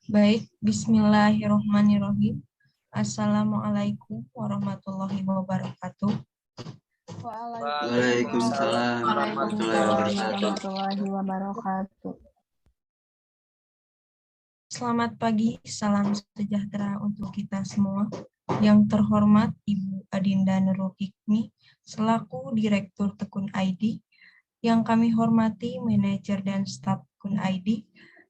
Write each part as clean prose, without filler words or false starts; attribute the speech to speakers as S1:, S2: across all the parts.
S1: Baik, bismillahirrohmanirrohim. Assalamualaikum warahmatullahi wabarakatuh.
S2: Waalaikumsalam
S3: warahmatullahi wabarakatuh.
S1: Selamat pagi, salam sejahtera untuk kita semua. Yang terhormat Ibu Adinda Nurul Hikmi, selaku Direktur Tekun ID, yang kami hormati manajer dan staf Tekun ID,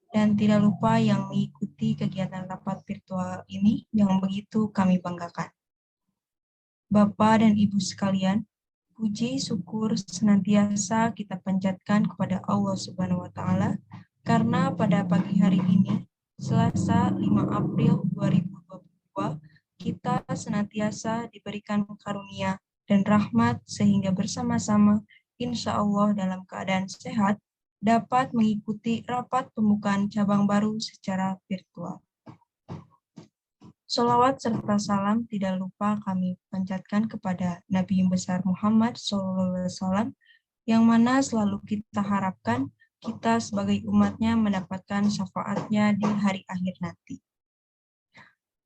S1: dan tidak lupa yang mengikuti kegiatan rapat virtual ini yang begitu kami banggakan. Bapak dan Ibu sekalian, puji syukur senantiasa kita panjatkan kepada Allah Subhanahu wa Ta'ala, karena pada pagi hari ini, Selasa 5 April 2022, kita senantiasa diberikan karunia dan rahmat sehingga bersama-sama, insya Allah dalam keadaan sehat, dapat mengikuti rapat pembukaan cabang baru secara virtual. Sholawat serta salam tidak lupa kami panjatkan kepada Nabi besar Muhammad SAW, yang mana selalu kita harapkan kita sebagai umatnya mendapatkan syafaatnya di hari akhir nanti.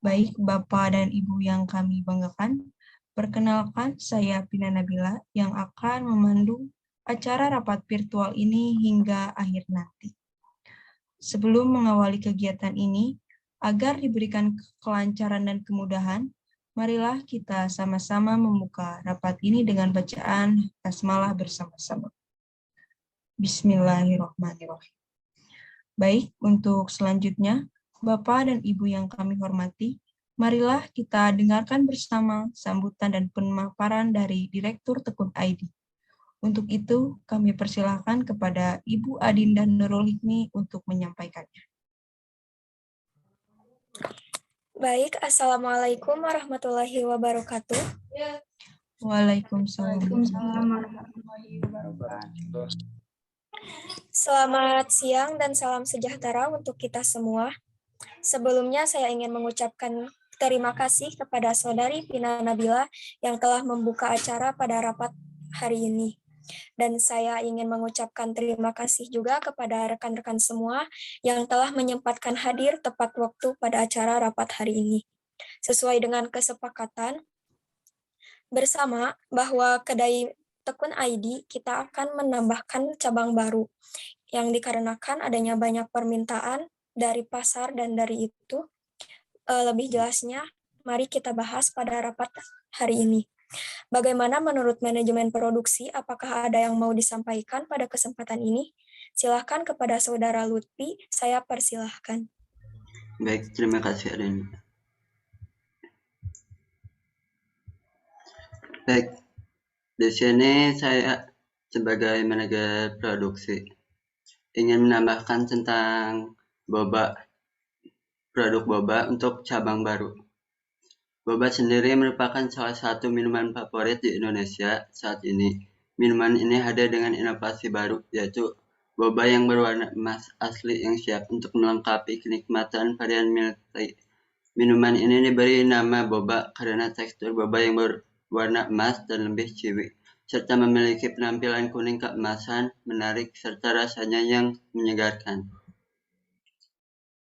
S1: Baik Bapak dan Ibu yang kami banggakan, perkenalkan saya Pina Nabila yang akan memandu acara rapat virtual ini hingga akhir nanti. Sebelum mengawali kegiatan ini, agar diberikan kelancaran dan kemudahan, marilah kita sama-sama membuka rapat ini dengan bacaan basmalah bersama-sama. Bismillahirrahmanirrahim. Baik, untuk selanjutnya, Bapak dan Ibu yang kami hormati, marilah kita dengarkan bersama sambutan dan pemaparan dari Direktur Tekun ID. Untuk itu, kami persilahkan kepada Ibu Adinda Nurul Hikmi untuk menyampaikannya.
S4: Baik, Assalamualaikum warahmatullahi wabarakatuh.
S1: Waalaikumsalam.
S3: warahmatullahi wabarakatuh.
S4: Selamat siang dan salam sejahtera untuk kita semua. Sebelumnya saya ingin mengucapkan terima kasih kepada Saudari Pina Nabila yang telah membuka acara pada rapat hari ini. Dan saya ingin mengucapkan terima kasih juga kepada rekan-rekan semua yang telah menyempatkan hadir tepat waktu pada acara rapat hari ini. Sesuai dengan kesepakatan bersama bahwa kedai Tekun ID kita akan menambahkan cabang baru yang dikarenakan adanya banyak permintaan dari pasar, dan dari itu lebih jelasnya mari kita bahas pada rapat hari ini. Bagaimana menurut manajemen produksi, apakah ada yang mau disampaikan pada kesempatan ini? Silakan kepada Saudara Lutfi, saya persilahkan.
S2: Baik, terima kasih Adin. Baik, di sini saya sebagai manajer produksi ingin menambahkan tentang produk boba untuk cabang baru. Boba sendiri merupakan salah satu minuman favorit di Indonesia saat ini. Minuman ini hadir dengan inovasi baru, yaitu boba yang berwarna emas asli yang siap untuk melengkapi kenikmatan varian milk tea. Minuman ini diberi nama boba karena tekstur boba yang berwarna emas dan lebih ciwi, serta memiliki penampilan kuning keemasan, menarik, serta rasanya yang menyegarkan.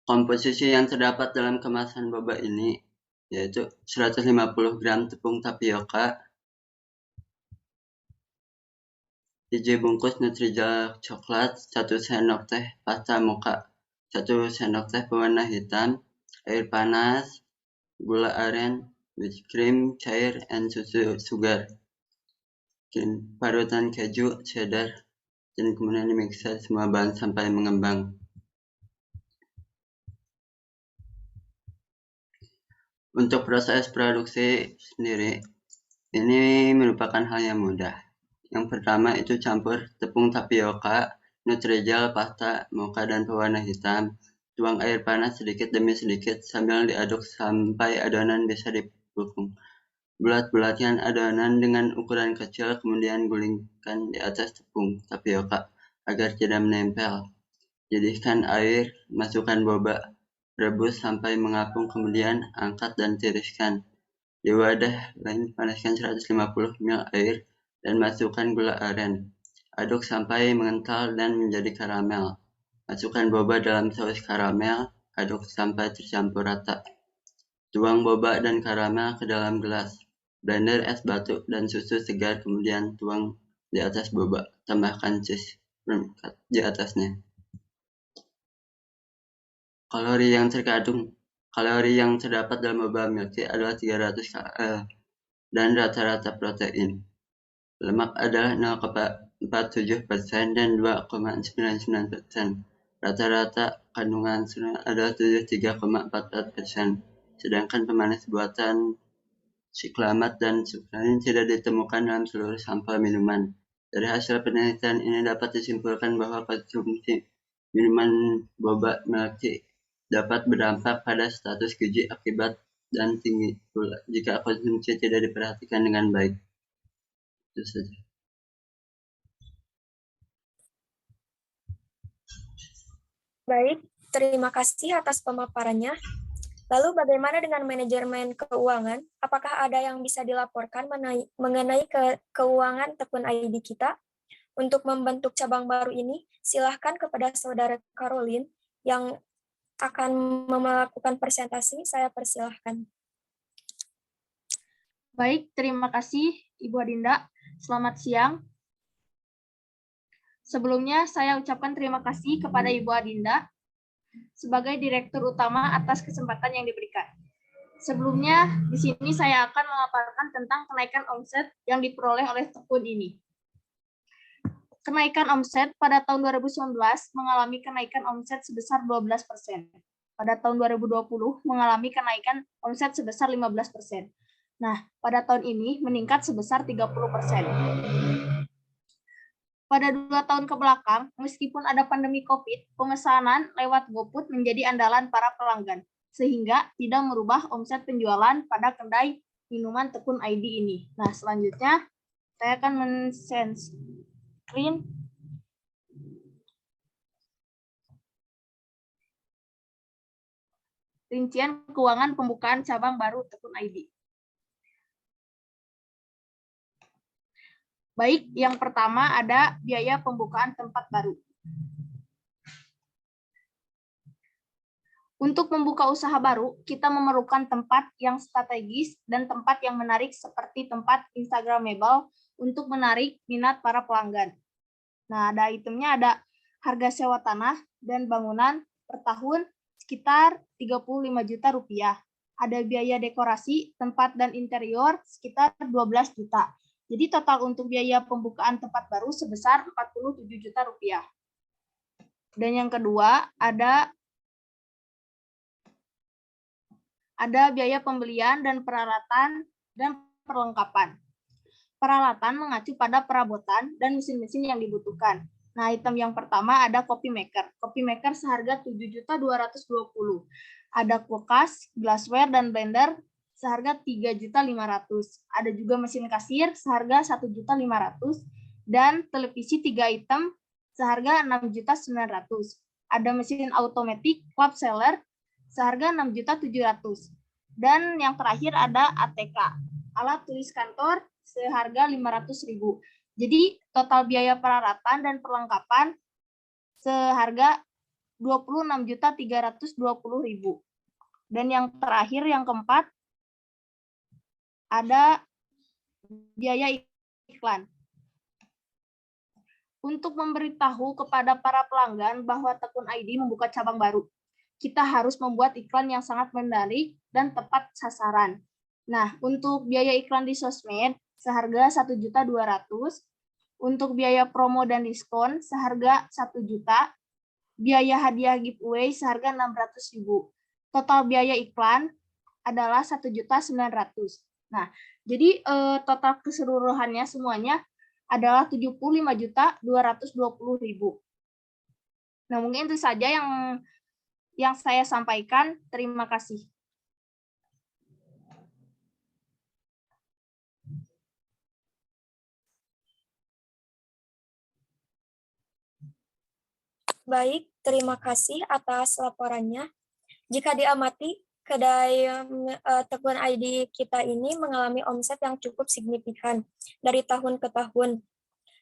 S2: Komposisi yang terdapat dalam kemasan boba ini yaitu 150 gram tepung tapioka, 3 bungkus Nutrijel coklat, 1 sendok teh pasta mocha, 1 sendok teh pewarna hitam, air panas, gula aren, whipped cream cair, and sugar, parutan keju, cheddar, dan kemudian dimixer semua bahan sampai mengembang. Untuk proses produksi sendiri, ini merupakan hal yang mudah. Yang pertama itu campur tepung tapioka, Nutrijel, pasta, mocha, dan pewarna hitam. Tuang air panas sedikit demi sedikit sambil diaduk sampai adonan bisa dipukul. Bulat-bulatkan adonan dengan ukuran kecil, kemudian gulingkan di atas tepung tapioka agar tidak menempel. Jadikan air, masukkan boba, rebus sampai mengapung, kemudian angkat dan tiriskan. Di wadah lain panaskan 150 ml air dan masukkan gula aren. Aduk sampai mengental dan menjadi karamel. Masukkan boba dalam saus karamel, aduk sampai tercampur rata. Tuang boba dan karamel ke dalam gelas. Blender es batu dan susu segar, kemudian tuang di atas boba. Tambahkan cheese di atasnya. Kalori yang terdapat dalam boba milk tea adalah 300 kcal dan rata-rata protein. Lemak adalah 0,47% dan 2,99%. Rata-rata kandungan serat adalah 73,44%. Sedangkan pemanis buatan siklamat dan suksanin tidak ditemukan dalam seluruh sampel minuman. Dari hasil penelitian ini dapat disimpulkan bahwa konsumsi minuman boba milk tea dapat berdampak pada status gizi akibat dan tinggi gula jika konsumsi tidak diperhatikan dengan baik. Itu saja.
S4: Baik, terima kasih atas pemaparannya. Lalu bagaimana dengan manajemen keuangan? Apakah ada yang bisa dilaporkan mengenai keuangan Tekun ID kita? Untuk membentuk cabang baru ini, silahkan kepada Saudara Caroline yang akan melakukan presentasi. Saya persilahkan.
S5: Baik, terima kasih Ibu Adinda. Selamat siang. Sebelumnya saya ucapkan terima kasih kepada Ibu Adinda sebagai Direktur Utama atas kesempatan yang diberikan. Sebelumnya, di sini saya akan memaparkan tentang kenaikan omset yang diperoleh oleh Tekun ini. Kenaikan omset pada tahun 2019 mengalami kenaikan omset sebesar 12%. Pada tahun 2020 mengalami kenaikan omset sebesar 15%. Nah, pada tahun ini meningkat sebesar 30%. Pada 2 tahun kebelakang, meskipun ada pandemi COVID, pemesanan lewat GoFood menjadi andalan para pelanggan, sehingga tidak merubah omset penjualan pada kedai minuman Tekun ID ini. Nah, selanjutnya saya akan men-share screen. Rincian keuangan pembukaan cabang baru Tekun ID. Baik, yang pertama ada biaya pembukaan tempat baru. Untuk membuka usaha baru, kita memerlukan tempat yang strategis dan tempat yang menarik seperti tempat Instagramable untuk menarik minat para pelanggan. Nah, ada itemnya, ada harga sewa tanah dan bangunan per tahun sekitar 35 juta rupiah. Ada biaya dekorasi, tempat dan interior sekitar 12 juta. Jadi total untuk biaya pembukaan tempat baru sebesar 47 juta rupiah. Dan yang kedua, ada biaya pembelian dan peralatan dan perlengkapan. Peralatan mengacu pada perabotan dan mesin-mesin yang dibutuhkan. Nah, item yang pertama ada coffee maker. Coffee maker seharga 7.220.000. Ada kulkas, glassware, dan blender seharga 3.500.000. Ada juga mesin kasir seharga 1.500.000 dan televisi 3 item seharga 6.900.000. Ada mesin automatic club seller seharga 6.700.000. Dan yang terakhir ada ATK, alat tulis kantor seharga 500.000. Jadi total biaya peralatan dan perlengkapan seharga 26.320.000. Dan yang terakhir, yang keempat, ada biaya iklan. Untuk memberitahu kepada para pelanggan bahwa Tekun ID membuka cabang baru, kita harus membuat iklan yang sangat menarik dan tepat sasaran. Nah, untuk biaya iklan di sosmed seharga 1.200.000, untuk biaya promo dan diskon seharga 1 juta, biaya hadiah giveaway seharga 600.000. Total biaya iklan adalah 1.900.000. Nah, jadi total keseluruhannya semuanya adalah 75.220.000. Nah, mungkin itu saja yang saya sampaikan. Terima kasih.
S4: Baik, terima kasih atas laporannya. Jika diamati, kedai Tekun ID kita ini mengalami omset yang cukup signifikan dari tahun ke tahun.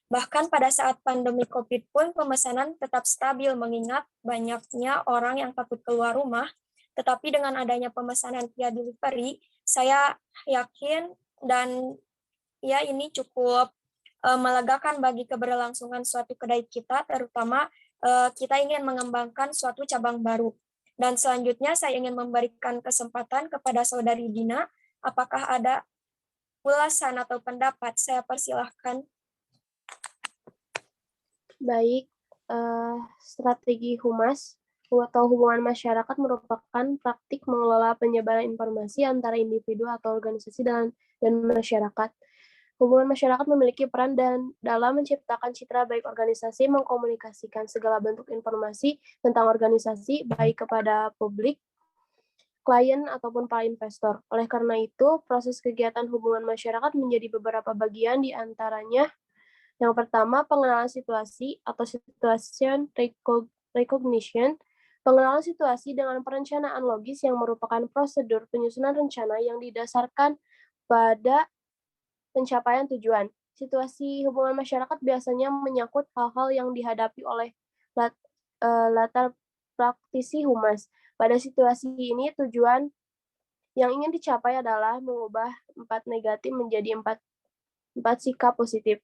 S4: Bahkan pada saat pandemi COVID pun pemesanan tetap stabil mengingat banyaknya orang yang takut keluar rumah. Tetapi dengan adanya pemesanan via delivery, saya yakin dan ya ini cukup melegakan bagi keberlangsungan suatu kedai kita, terutama kita ingin mengembangkan suatu cabang baru. Dan selanjutnya saya ingin memberikan kesempatan kepada Saudari Dina, apakah ada ulasan atau pendapat? Saya persilahkan.
S6: Baik, strategi humas atau hubungan masyarakat merupakan praktik mengelola penyebaran informasi antara individu atau organisasi dan masyarakat. Hubungan masyarakat memiliki peran dalam menciptakan citra baik organisasi, mengkomunikasikan segala bentuk informasi tentang organisasi, baik kepada publik, klien, ataupun para investor. Oleh karena itu, proses kegiatan hubungan masyarakat menjadi beberapa bagian, di antaranya yang pertama, pengenalan situasi atau situation recognition. Pengenalan situasi dengan perencanaan logis yang merupakan prosedur penyusunan rencana yang didasarkan pada pencapaian tujuan. Situasi hubungan masyarakat biasanya menyangkut hal-hal yang dihadapi oleh latar praktisi humas. Pada situasi ini, tujuan yang ingin dicapai adalah mengubah 4 negatif menjadi 4 sikap positif.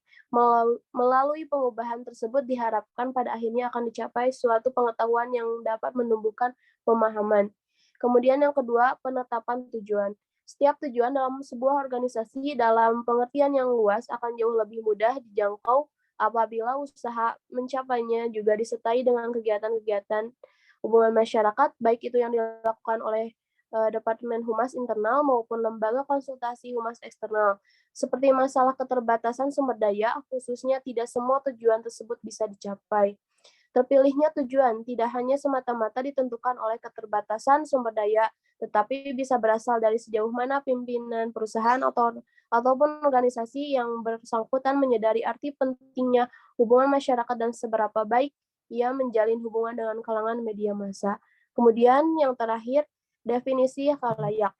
S6: Melalui pengubahan tersebut diharapkan pada akhirnya akan dicapai suatu pengetahuan yang dapat menumbuhkan pemahaman. Kemudian yang kedua, penetapan tujuan. Setiap tujuan dalam sebuah organisasi dalam pengertian yang luas akan jauh lebih mudah dijangkau apabila usaha mencapainya juga disertai dengan kegiatan-kegiatan hubungan masyarakat, baik itu yang dilakukan oleh Departemen Humas internal maupun lembaga konsultasi humas eksternal. Seperti masalah keterbatasan sumber daya, khususnya tidak semua tujuan tersebut bisa dicapai. Terpilihnya tujuan tidak hanya semata-mata ditentukan oleh keterbatasan sumber daya, tetapi bisa berasal dari sejauh mana pimpinan perusahaan ataupun organisasi yang bersangkutan menyadari arti pentingnya hubungan masyarakat dan seberapa baik ia menjalin hubungan dengan kalangan media massa. Kemudian yang terakhir, definisi khalayak.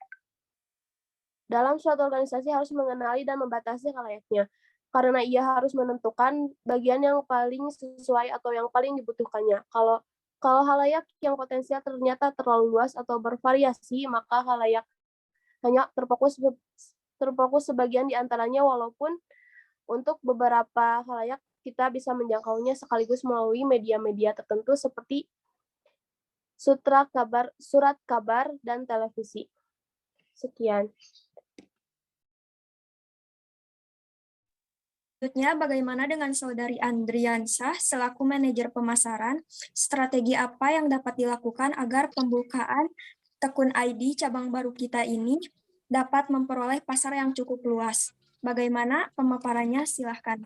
S6: Dalam suatu organisasi harus mengenali dan membatasi khalayaknya, karena ia harus menentukan bagian yang paling sesuai atau yang paling dibutuhkannya. Kalau khalayak yang potensial ternyata terlalu luas atau bervariasi, maka khalayak hanya terfokus sebagian di antaranya, walaupun untuk beberapa khalayak kita bisa menjangkaunya sekaligus melalui media-media tertentu seperti surat kabar, dan televisi. Sekian.
S4: Selanjutnya, bagaimana dengan Saudari Andriansah selaku manajer pemasaran? Strategi apa yang dapat dilakukan agar pembukaan Tekun ID cabang baru kita ini dapat memperoleh pasar yang cukup luas? Bagaimana pemaparannya? Silahkan.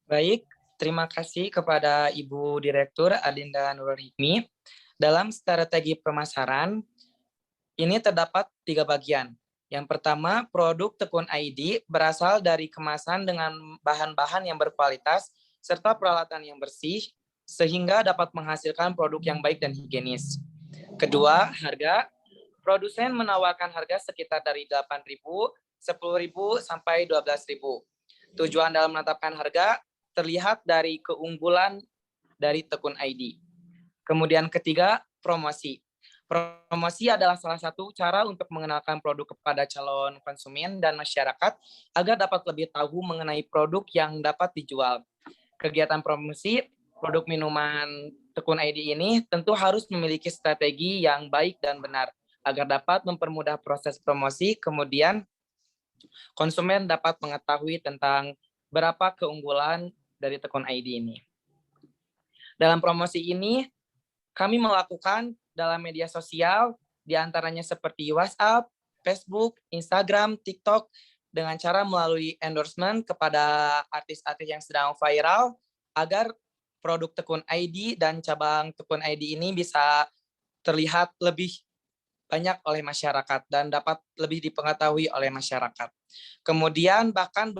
S7: Baik, terima kasih kepada Ibu Direktur Adinda Nurul Hikmi. Dalam strategi pemasaran, ini terdapat 3 bagian. Yang pertama, produk Tekun ID berasal dari kemasan dengan bahan-bahan yang berkualitas serta peralatan yang bersih, sehingga dapat menghasilkan produk yang baik dan higienis. Kedua, harga. Produsen menawarkan harga sekitar dari 8.000, 10.000, sampai 12.000. Tujuan dalam menetapkan harga terlihat dari keunggulan dari Tekun ID. Kemudian ketiga, promosi. Promosi adalah salah satu cara untuk mengenalkan produk kepada calon konsumen dan masyarakat agar dapat lebih tahu mengenai produk yang dapat dijual. Kegiatan promosi produk minuman Tekun ID ini tentu harus memiliki strategi yang baik dan benar agar dapat mempermudah proses promosi, kemudian konsumen dapat mengetahui tentang berapa keunggulan dari Tekun ID ini. Dalam promosi ini, kami melakukan dalam media sosial, diantaranya seperti WhatsApp, Facebook, Instagram, TikTok, dengan cara melalui endorsement kepada artis-artis yang sedang viral, agar produk Tekun ID dan cabang Tekun ID ini bisa terlihat lebih banyak oleh masyarakat dan dapat lebih dipengetahui oleh masyarakat. Kemudian bahkan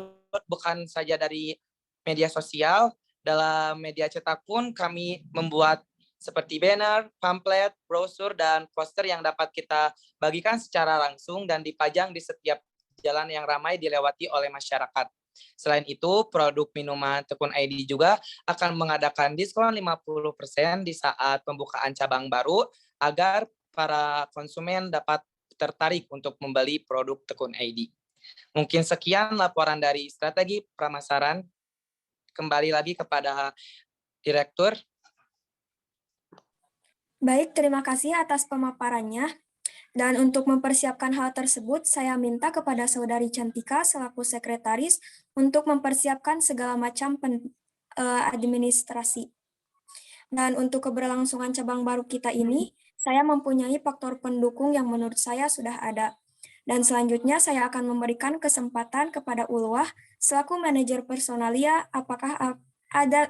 S7: bukan saja dari media sosial, dalam media cetak pun kami membuat seperti banner, pamflet, brosur, dan poster yang dapat kita bagikan secara langsung dan dipajang di setiap jalan yang ramai dilewati oleh masyarakat. Selain itu, produk minuman Tekun ID juga akan mengadakan diskon 50% di saat pembukaan cabang baru agar para konsumen dapat tertarik untuk membeli produk Tekun ID. Mungkin sekian laporan dari strategi pemasaran. Kembali lagi kepada Direktur.
S4: Baik, terima kasih atas pemaparannya. Dan untuk mempersiapkan hal tersebut, saya minta kepada Saudari Cantika selaku sekretaris untuk mempersiapkan segala macam administrasi. Dan untuk keberlangsungan cabang baru kita ini, saya mempunyai faktor pendukung yang menurut saya sudah ada. Dan selanjutnya saya akan memberikan kesempatan kepada Ulwah selaku manajer personalia, apakah ada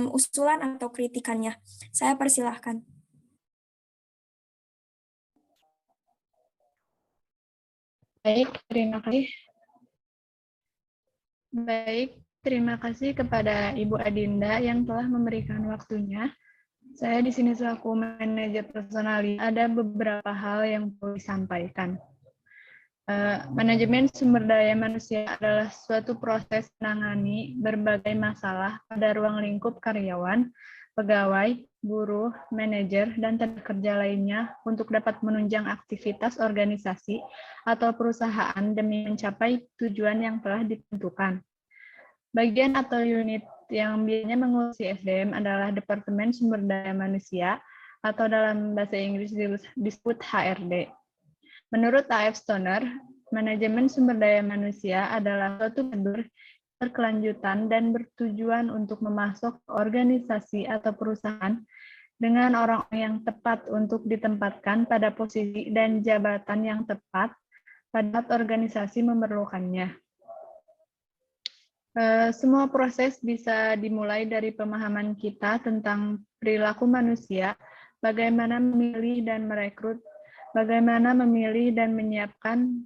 S4: usulan atau kritikannya. Saya persilahkan.
S3: Baik, terima kasih kepada Ibu Adinda yang telah memberikan waktunya. Saya di sini selaku manajer personalia ada beberapa hal yang perlu disampaikan. Manajemen sumber daya manusia adalah suatu proses menangani berbagai masalah pada ruang lingkup karyawan, pegawai, buruh, manajer, dan tenaga kerja lainnya untuk dapat menunjang aktivitas organisasi atau perusahaan demi mencapai tujuan yang telah ditentukan. Bagian atau unit yang biasanya mengurusi SDM adalah Departemen Sumber Daya Manusia atau dalam bahasa Inggris disebut HRD. Menurut A.F. Stoner, manajemen sumber daya manusia adalah suatu prosedur berkelanjutan dan bertujuan untuk memasok organisasi atau perusahaan dengan orang yang tepat untuk ditempatkan pada posisi dan jabatan yang tepat pada organisasi memerlukannya. Semua proses bisa dimulai dari pemahaman kita tentang perilaku manusia, bagaimana memilih dan merekrut, bagaimana memilih dan menyiapkan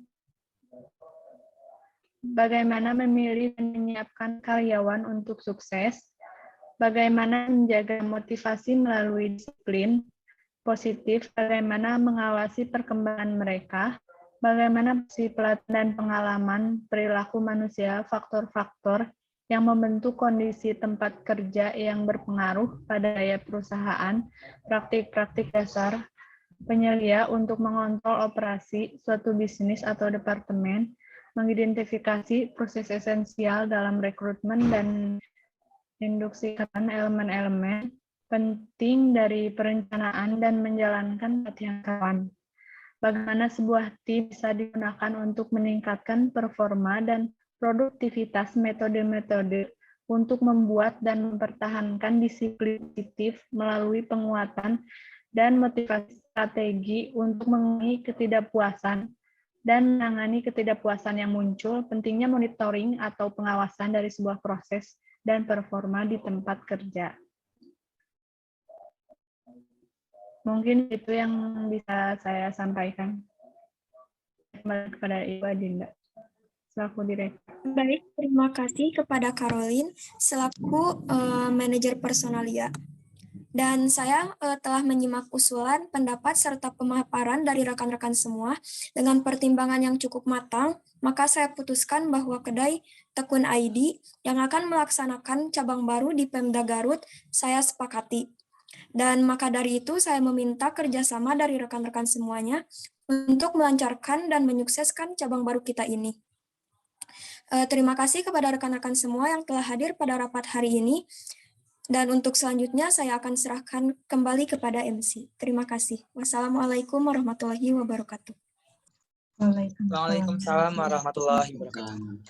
S3: karyawan untuk sukses, bagaimana menjaga motivasi melalui disiplin positif, bagaimana mengawasi perkembangan mereka, bagaimana pelatihan dan pengalaman perilaku manusia, faktor-faktor yang membentuk kondisi tempat kerja yang berpengaruh pada daya perusahaan, praktik-praktik dasar penyelia untuk mengontrol operasi suatu bisnis atau departemen, mengidentifikasi proses esensial dalam rekrutmen dan induksikan elemen-elemen penting dari perencanaan dan menjalankan pelatihan karyawan. Bagaimana sebuah tim bisa digunakan untuk meningkatkan performa dan produktivitas metode-metode untuk membuat dan mempertahankan disiplin positif melalui penguatan dan motivasi strategi untuk mengurangi ketidakpuasan dan menangani ketidakpuasan yang muncul, pentingnya monitoring atau pengawasan dari sebuah proses dan performa di tempat kerja. Mungkin itu yang bisa saya sampaikan. Kembali kepada Ibu Adinda, selaku direktur.
S4: Baik, terima kasih kepada Caroline selaku manajer personalia. Dan saya telah menyimak usulan, pendapat, serta pemaparan dari rekan-rekan semua. Dengan pertimbangan yang cukup matang, maka saya putuskan bahwa kedai Tekun ID yang akan melaksanakan cabang baru di Pemda Garut, saya sepakati. Dan maka dari itu, saya meminta kerjasama dari rekan-rekan semuanya untuk melancarkan dan menyukseskan cabang baru kita ini. Terima kasih kepada rekan-rekan semua yang telah hadir pada rapat hari ini. Dan untuk selanjutnya saya akan serahkan kembali kepada MC. Terima kasih. Wassalamualaikum warahmatullahi wabarakatuh.
S7: Waalaikumsalam warahmatullahi wabarakatuh.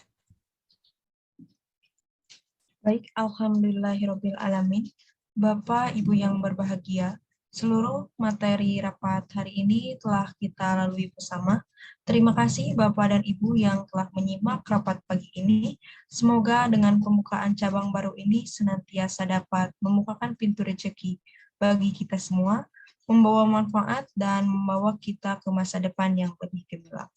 S1: Baik, alhamdulillahirabbil alamin. Bapak, Ibu yang berbahagia, seluruh materi rapat hari ini telah kita lalui bersama. Terima kasih Bapak dan Ibu yang telah menyimak rapat pagi ini. Semoga dengan pembukaan cabang baru ini senantiasa dapat membukakan pintu rezeki bagi kita semua, membawa manfaat dan membawa kita ke masa depan yang lebih gemilang.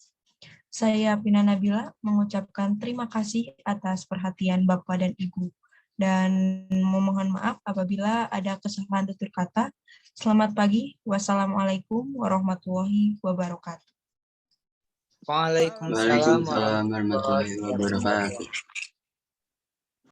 S1: Saya Pina Nabila mengucapkan terima kasih atas perhatian Bapak dan Ibu dan memohon maaf apabila ada kesalahan tutur kata. Selamat pagi. Wassalamualaikum warahmatullahi wabarakatuh.
S7: Waalaikumsalam
S2: warahmatullahi wabarakatuh.